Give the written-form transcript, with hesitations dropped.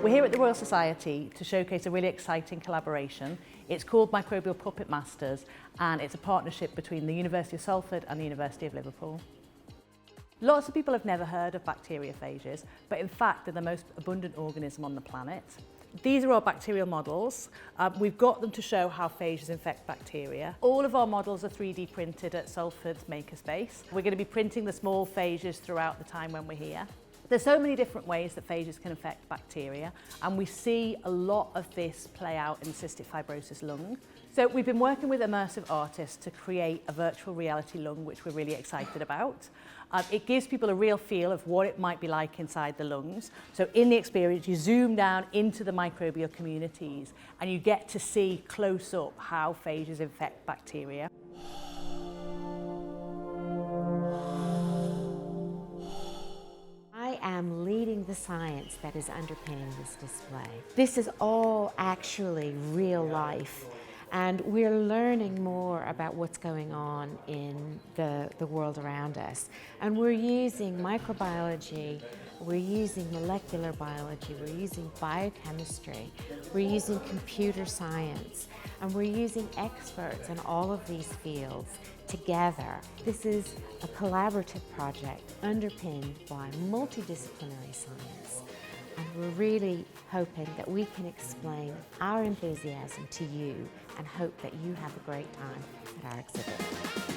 We're here at the Royal Society to showcase a really exciting collaboration. It's called Microbial Puppet Masters, and it's a partnership between the University of Salford and the University of Liverpool. Lots of people have never heard of bacteriophages, but in fact they're the most abundant organism on the planet. These are our bacterial models. We've got them to show how phages infect bacteria. All of our models are 3D printed at Salford's Makerspace. We're going to be printing the small phages throughout the time when we're here. There's so many different ways that phages can affect bacteria, and we see a lot of this play out in cystic fibrosis lung. So we've been working with immersive artists to create a virtual reality lung, which we're really excited about. It gives people a real feel of what it might be like inside the lungs. So in the experience, you zoom down into the microbial communities and you get to see close up how phages infect bacteria. I am leading the science that is underpinning this display. This is all actually real life, and we're learning more about what's going on in the world around us. And we're using microbiology, we're using molecular biology, we're using biochemistry, we're using computer science, and we're using experts in all of these fields together. This is a collaborative project underpinned by multidisciplinary science, and we're really hoping that we can explain our enthusiasm to you and hope that you have a great time at our exhibit.